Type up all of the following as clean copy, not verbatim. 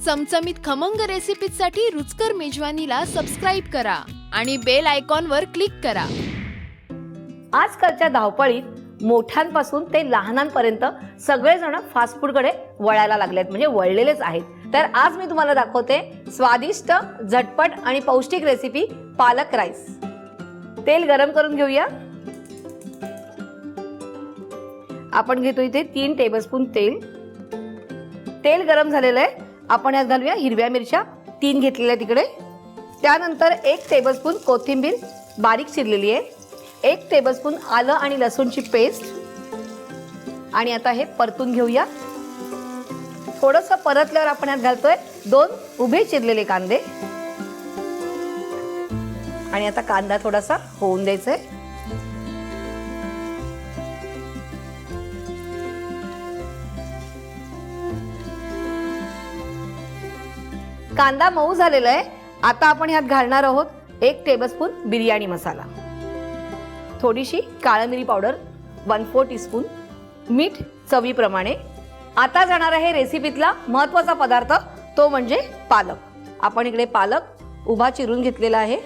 चमचमीत खमंग रेसिपीसाठी रुचकर मेजवानीला सबस्क्राईब करा आणि बेल आयकॉनवर क्लिक करा। आजकालच्या धावपळीत मोठ्यांपासून ते लहानांपर्यंत सगळेजण फास्ट फूडकडे वळायला लागलेत, म्हणजे वळलेलेच आहेत। तर आज मी तुम्हाला दाखवते स्वादिष्ट, झटपट आणि पौष्टिक रेसिपी पालक राईस। तेल गरम करून घेऊया। आपण घेतो इथे 3 टेबलस्पून तेल। तेल गरम झालेलं आहे। आपण यात घालूया हिरव्या मिरच्या 3 घेतलेल्या तिकडे। त्यानंतर 1 टेबलस्पून कोथिंबीर बारीक चिरलेली आहे, 1 टेबलस्पून आलं आणि लसूणची पेस्ट, आणि आता हे परतून घेऊया। थोडंसं परतल्यावर आपण यात घालतोय 2 उभे चिरलेले कांदे, आणि आता कांदा थोडासा होऊन द्यायचा आहे। कांदा मऊ झालेला आहे। आता आपण ह्यात घालणार आहोत 1 टेबलस्पून बिर्याणी मसाला, थोडीशी काळी मिरी पावडर 1/4 टीस्पून, मीठ चवीप्रमाणे। आता जाणार आहे रेसिपीतला महत्त्वाचा पदार्थ, तो म्हणजे पालक। आपण इकडे पालक उभा चिरून घेतलेला आहे।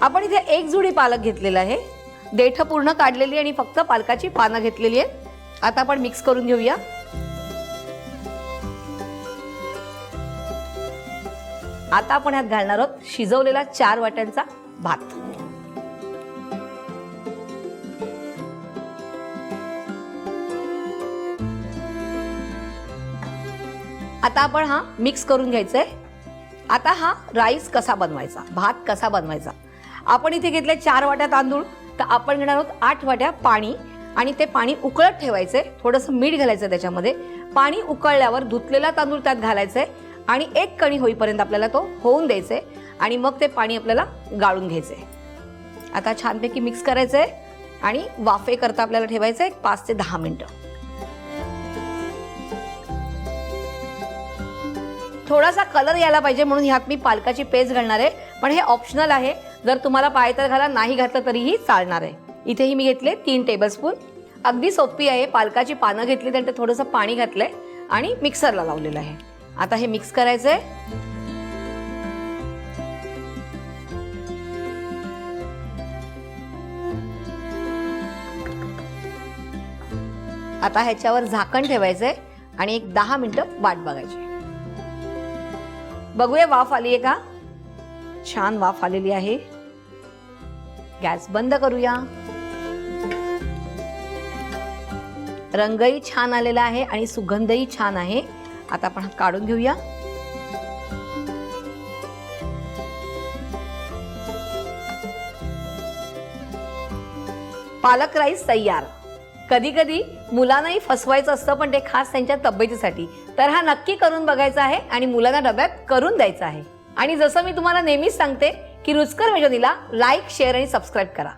आपण इथे 1 जुडी पालक घेतलेला आहे, देठ पूर्ण काढलेली आणि फक्त पालकाची पानं घेतलेली आहेत। आता आपण मिक्स करून घेऊया। आता आपण यात घालणार आहोत शिजवलेला 4 वाट्यांचा भात। आता आपण हा मिक्स करून घ्यायचा आहे। आता हा राईस कसा बनवायचा, भात कसा बनवायचा। आपण इथे घेतले 4 वाट्या तांदूळ, तर आपण घेणार आहोत 8 वाट्या पाणी, आणि ते पाणी उकळत ठेवायचंय। थोडंसं मीठ घालायचं त्याच्यामध्ये। पाणी उकळल्यावर धुतलेला तांदूळ त्यात घालायचंय आणि 1 कणी होईपर्यंत आपल्याला तो होऊन द्यायचंय, आणि मग ते पाणी आपल्याला गाळून घ्यायचंय। आता छानपैकी मिक्स करायचंय आणि वाफे करता आपल्याला ठेवायचंय 5 ते 10 मिनिटं। थोडासा कलर यायला पाहिजे म्हणून ह्यात मी पालकाची पेस्ट घालणार आहे, पण हे ऑप्शनल आहे। जर तुम्हाला पाहिजे तर घाला, नाही घातलं तरीही चालणार आहे। इथेही मी घेतले 3 टेबलस्पून। अगदी सोपी आहे। पालकाची पानं घेतली, त्यानंतर थोडंसं पाणी घातलंय आणि मिक्सरला लावलेलं आहे। आता हे मिक्स करायचंय। आता ह्याच्यावर झाकण ठेवायचंय आणि 10 मिनिटं वाट बघायची। बघूया वाफ आली आहे का? छान वाफ आलेली आहे। गॅस बंद करूया। रंगही छान आलेला आहे आणि सुगंधही छान आहे। आता आपण काढून घेऊया। पालक राईस तयार। कधी कधी मुलांनाही फसवायचं असतं, पण ते खास त्यांच्या तब्येतीसाठी। तर हा नक्की करून बघायचा आहे आणि मुलांना डब्यात करून द्यायचा आहे। आणि जसं मी तुम्हाला नेहमीच सांगते की रुचकर मेजवानीला लाईक, शेअर आणि सबस्क्राईब करा।